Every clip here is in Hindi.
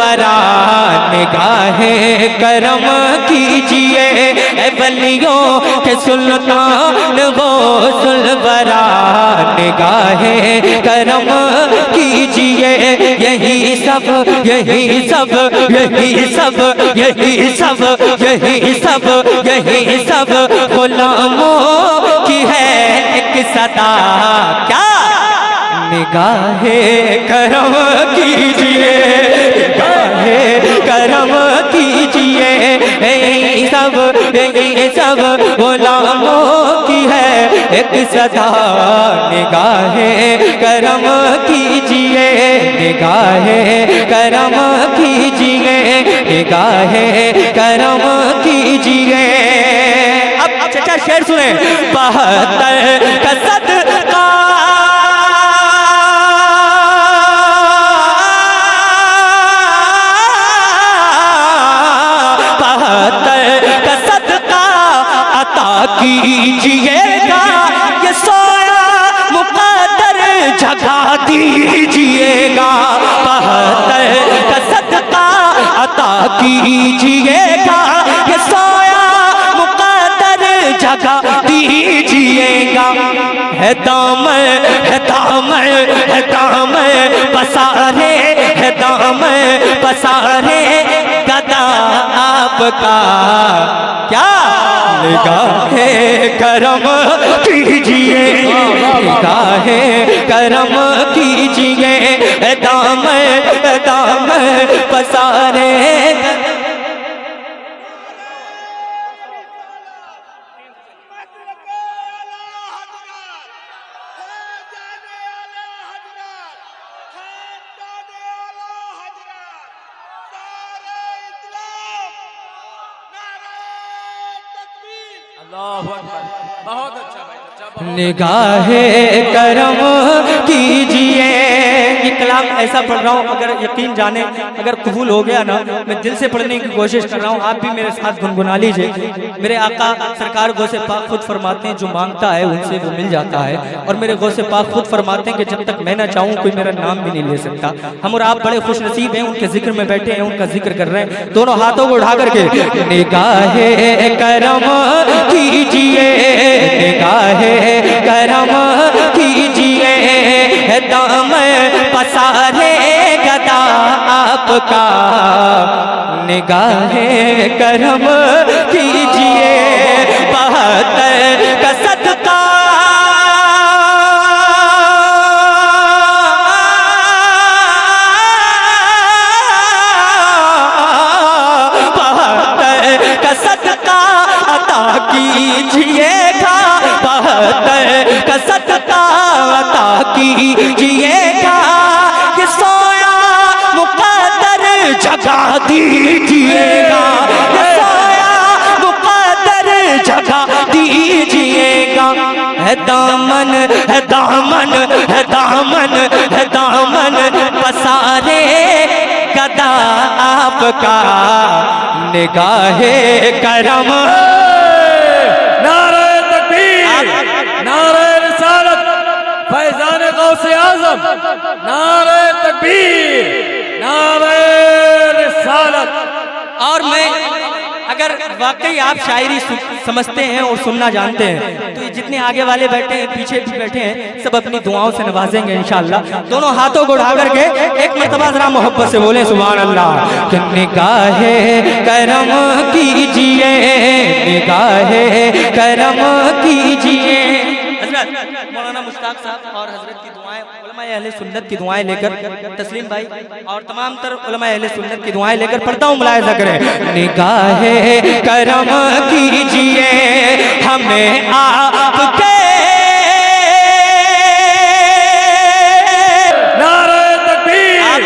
सुलवरा निगाहे करम कीजिए, ए वलियों के सुल्तान वो सुलवरा निगाहे करम कीजिए। यही सब यही सब यही सब यही सब यही सब यही सब गुलामों की है एक सदा। क्या निगाहे करम कीजिए, निगाहे करम कीजिए, यही सब गुलामों की है एक सदा। निगाहे करम कीजिए, निगाहे करम कीजिए, निगाहे करम कीजिए। अब चचा शेर सुने। 72 का सदका कीजिएगा, ये सोया मुकद्दर जगा दीजिएगा। 72 का सदका अता कीजिएगा, ये सोया मुकद्दर जगा दीजिएगा। है दामन है दामन है दामन पसारे, है दामन पसारे गदा आपका। क्या निगाहे करम कीजिए, निगाहे करम कीजिए, दामन दामन पसारे। बहुत अच्छा भाई। निगाहे करम कीजिए। ये कलाम ऐसा पढ़ रहा हूँ, अगर यकीन जाने, अगर कबूल हो गया ना, मैं दिल से पढ़ने की कोशिश कर रहा हूँ। आप भी मेरे साथ गुनगुना लीजिए। मेरे आका सरकार गौसे पाक खुद फरमाते हैं, जो मांगता है उनसे वो मिल जाता है। और मेरे गौसे पाक खुद फरमाते हैं कि जब तक मैं ना चाहूँ कोई मेरा नाम भी नहीं ले सकता। हम और आप बड़े खुश नसीब हैं, उनके जिक्र में बैठे हैं, उनका जिक्र कर रहे हैं, दोनों हाथों को उठा करके। निगाहे करम कीजिए, निगाहे करम कीजिए, दामन पसारे गदा आपका। निगाहे करम कीजिए। 72 का सदका कीजिएगा, 72 का सदका अता कीजिएगा, ये सोया मुकद्दर जगा दीजिएगा, ये सोया मुकद्दर जगा दीजिएगा। है दामन है दामन है दामन है दामन पसारे गदा आपका। निगाहे करम। नारे तकबीर, नारे रिसालत, फैजान गौसे आज़म, नारे तकबीर, नारे रिसालत। और मैं अगर वाकई आप शायरी समझते हैं और सुनना जानते हैं तो ये जितने आगे वाले बैठे हैं, पीछे भी बैठे हैं, सब अपनी दुआओं से नवाजेंगे इंशाअल्लाह। दोनों हाथों को उठा करके एक मर्तबा जरा मोहब्बत से बोले सुभान अल्लाह। कि निगाहे करम कीजिए, निगाहे करम कीजिए। हजरत मौलाना मुश्ताक साहब और हजरत की दुआएं, उलमाए अहले सुन्नत की दुआएं लेकर, तस्लीम भाई और तमाम तर उलमाए अहले सुन्नत की दुआएं लेकर पढ़ता हूँ, मुलाहिजा करें। निगाहे करम कीजिए, हमें आपके। नारे तकबीर,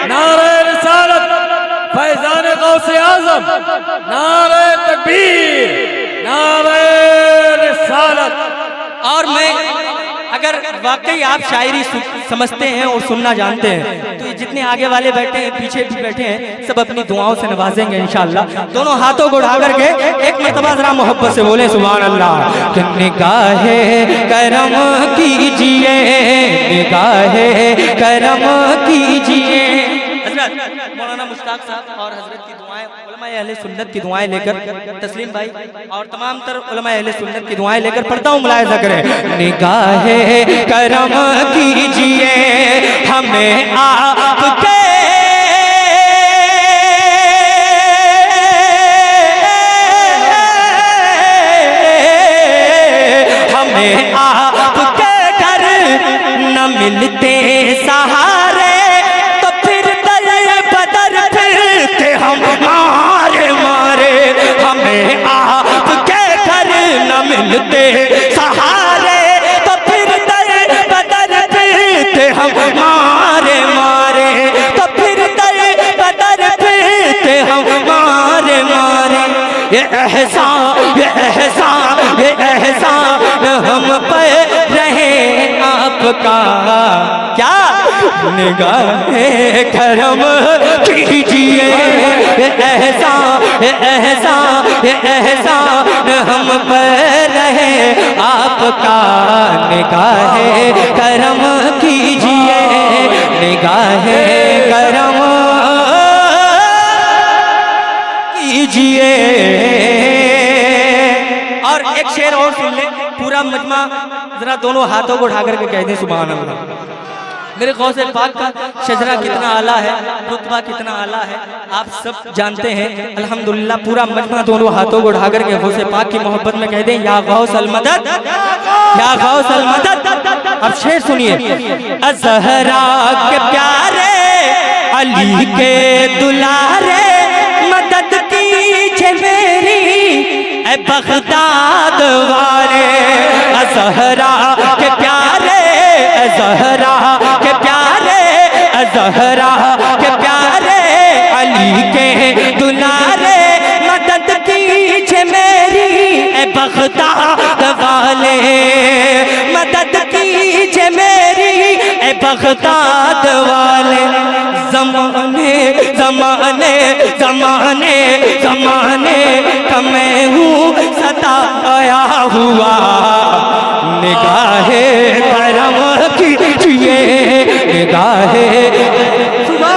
नारे रिसालत, फैजान गौसे आज़म, नारे तकबीर, नारे रिसालत। और मैं अगर वाकई आप शायरी समझते हैं और सुनना जानते हैं तो ये जितने आगे वाले बैठे हैं, पीछे भी बैठे हैं, सब अपनी दुआओं से नवाजेंगे इंशाअल्लाह। दोनों हाथों को उठा करके एक मर्तबा जरा मोहब्बत से बोले सुभान अल्लाह। कि निगाहे करम कीजिए, निगाहे करम कीजिए। सुन्नत मौलाना मुश्ताक साहब और हजरत की दुआएं, उलमा अहले सुन्नत की दुआएं लेकर, तस्लीम भाई और तमाम तर उलमा अहले सुन्नत की दुआएं लेकर पढ़ता हूँ, मुलाहिजा करें। निगाहे करम कीजिए हमें आपके, हमें आपके घर न मिलते सहारे तो फिर दर बदर फिरते हम मारे मारे। हमें आपके घर न मिलते सहारे तो फिर दर बदर फिरते हम मारे मारे, तो फिर दर बदर फिरते हम मारे मारे। ये एहसान, ये एहसान, ये एहसान हम पर रहे आपका, क्या निगाहे करम कीजिए। ये एहसान, ये एहसान, ये एहसान हम पर रहे आपका, निगाहे करम कीजिए, निगाहे करम कीजिए। और एक शेर और सुन ले, पूरा मजमा जरा दोनों हाथों को उठा करके कह दें सुभान अल्लाह। मेरे गौसे पाक का शजरा कितना आला है, रुतबा कितना आला है, आप सब जानते हैं। अल्हम्दुलिल्लाह पूरा मजमा दोनों हाथों को उठा करके गौसे पाक की मोहब्बत में कह दें या गौस अल मदद, या गौस अल मदद। अब शेर सुनिए। अज़हरा के प्यारे अली के दुलारे मदद कीजिए मेरी ऐ बगदाद वाले। अज़हरा के प्यारे, अज़हरा के प्यारे, अज़हरा के प्यारे अली के दुलारे मदद कीजिए मेरी ऐ बगदाद वाले। मदद कीजिए मेरी ऐ बगदाद वाले। ज़माने ज़माने ज़माने ज़माने का मैं हूँ सताया हुआ, निगाहे करम कीजिए, निगाहे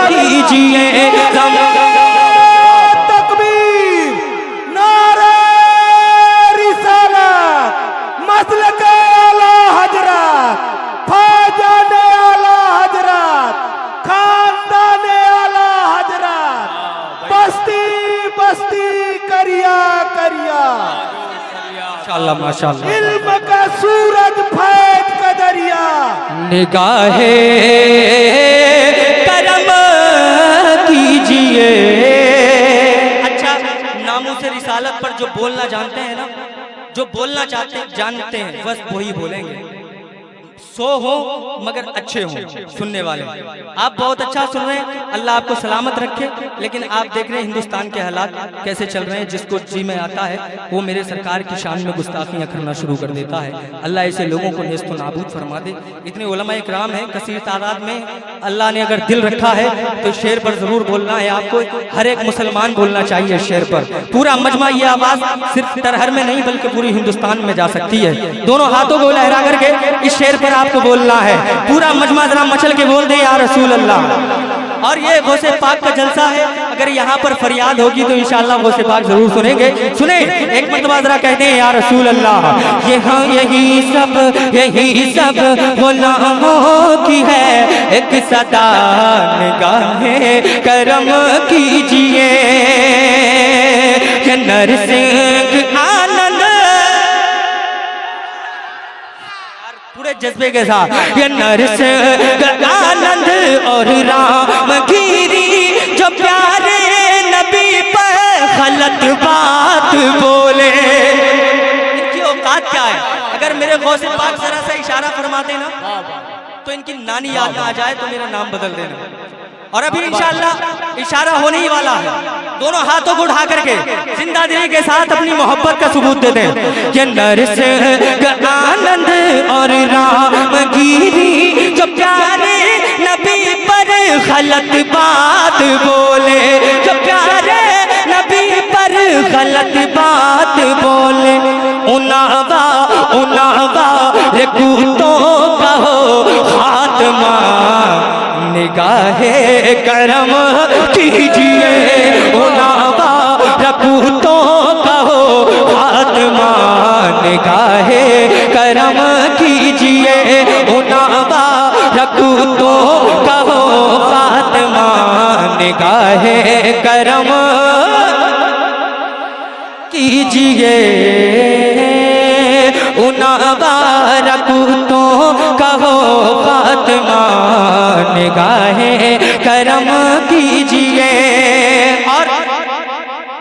कीजिए। तकबीर, नारे रिसालत, मसलक आला हजरत, फैजान आला हजरत, खानदान आला हजरत, बस्ती बस्ती करिया करिया, माशाअल्लाह माशाअल्लाह। इल्म का सूरज फैज का दरिया, निगाहे करम कीजिए। अच्छा, नामों से रिसालत पर जो बोलना जानते हैं ना, जो बोलना चाहते जानते हैं बस वही बोलेंगे। 100 हो मगर अच्छे हों सुनने वाले। आप बहुत अच्छा सुन रहे हैं, अल्लाह आपको सलामत रखे। लेकिन आप देख रहे हैं हिंदुस्तान के हालात कैसे चल रहे हैं। जिसको जी में आता है वो मेरे सरकार की शान में गुस्ताखियाँ करना शुरू कर देता है। अल्लाह ऐसे लोगों को नेस्त नाबूद फरमा दे। इतने उलमा इकराम हैं कसीर तादाद में, अल्लाह ने अगर दिल रखा है तो शेर पर जरूर बोलना है आपको। हर एक मुसलमान बोलना चाहिए शेर पर। पूरा मजमा ये आवाज सिर्फ तरहर में नहीं बल्कि पूरी हिंदुस्तान में जा सकती है। दोनों हाथों को लहरा करके इस शेर पर आपको बोलना है। पूरा मजमा जरा मचल के बोल दे या रसूल अल्लाह। और ये गौसे पाक का जलसा है, अगर यहाँ पर फरियाद होगी तो इंशाअल्लाह गौसे पाक जरूर सुनेंगे। सुने एक मरतबा जरा कहते हैं या रसूल अल्लाह। ये हाँ यही सब गुलामों की है एक सदा, निगाहे करम कीजिए। नरसिंह आनंद पूरे जज्बे के साथ, ये नरसिंह आनंद और रामगिरी जो प्यारे नबी पर गलत बात बोले। इनकी औकात क्या है? अगर मेरे गौसे पाक जरा सा इशारा फरमाते ना तो इनकी नानी याद ना आ जाए तो मेरा नाम बदल देना। और अभी इंशाअल्लाह इशारा होने ही वाला है। दोनों हाथों को उठा करके जिंदा दिली के साथ अपनी मोहब्बत का सबूत दे दें। ये नरसिंह आनंद और रामगिरी जो प्यारे नबी पर गलत बात बोले, जो प्यारे नबी पर गलत बात बोले। उनावा उनावा रे कूतों का हो खात्मा, निगाहे करम कीजिए उनावा रकूतों का हो फातिमा निगाहे करम कीजिए उनावा रकूतों का हो फातिमा निगाहे करम कीजिए उनावा रकूतों का हो फातिमा निगाहे करम कीजिए। और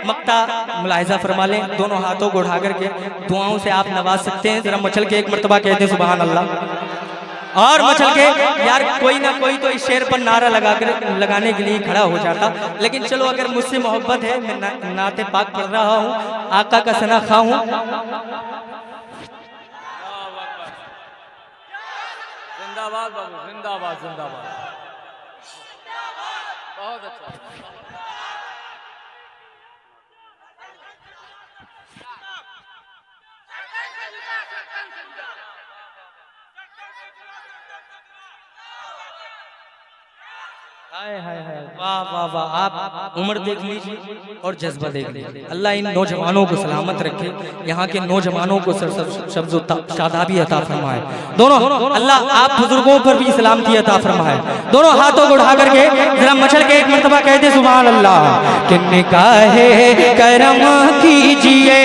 मक्ता मुलाहिजा फरमा लें, दोनों हाथों को उठा करके दुआओं से आप नवाज सकते हैं। जरा मचल के एक मर्तबा कहते हैं सुभान अल्लाह। और मचल के यार कोई ना कोई तो इस शेर पर नारा लगाने के लिए खड़ा हो जाता, लेकिन चलो अगर मुझसे मोहब्बत है, मैं नाते पाक पढ़ रहा हूँ, आका का सना खा हूँ। जिंदाबाद बाबू, जिंदाबाद जिंदाबाद, बहुत अच्छा। हाय हाय हाय, वाह वाह वाह, आप उम्र देख लीजिए और जज्बा देख लीजिए। अल्लाह इन नौजवानों को सलामत रखे, यहाँ के नौजवानों को शब्द शादाबी अता फरमाए। दोनों अल्लाह आप बुजुर्गों पर भी सलामती अता फरमाए। दोनों हाथों को उठा करके जरा मचल के एक मर्तबा कहते सुभान अल्लाह। कि निगाहे करम कीजिए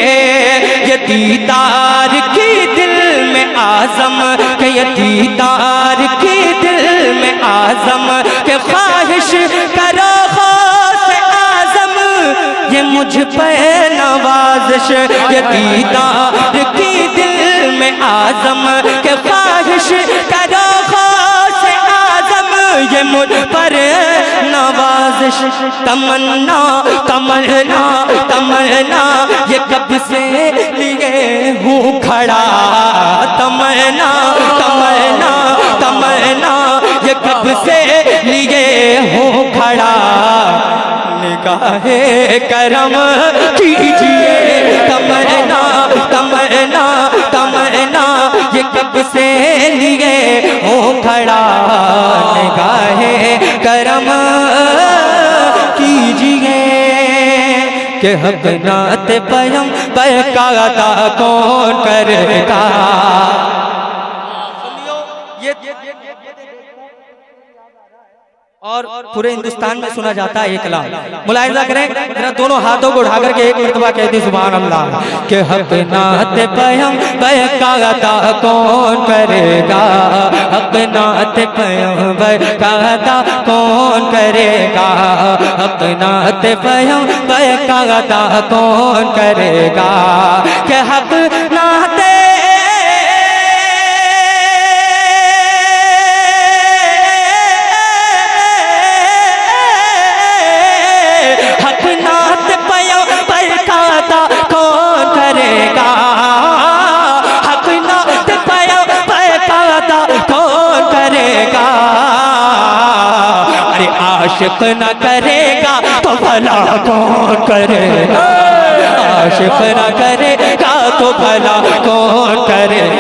ये दीदार की दिल में आज़म, के ये दीदार की दिल में आज़म, के ख्वाहिश करो से आज़म ये मुझ पे नवाज़िश, ये दीदार की दिल में आज़म, के ख्वाहिश करो से आज़म ये मुझ पर नवाज़िश। तमन्ना तमन्ना तमन्ना ये कब से लिए हूँ खड़ा, तमन्ना तमन्ना तमन्ना ये कब से लिए हूँ खड़ा। निगाहे करम कीजिए तमन्ना तमन्ना तमन्ना ये कब से लिए हूँ खड़ा। निगाहे करम कीजिए कि हक नात पयम पर का अता कौन करेगा। और पूरे हिंदुस्तान में सुना जाता है ये कलाम। मुलाहिजा करें जरा, दोनों हाथों को उठा करके एक मर्तबा कहते सुभान अल्लाह। कि हक नात पयम का अता कौन करेगा, हक नात पयम का अता कौन करेगा, हक नात पयम का अता कौन करेगा। कि हक नात कौन करेगा, हक नात पयम का कौन करेगा। अरे आशिक न करेगा तो भला कौन करेगा, आशिक न करेगा तो भला कौन करेगा।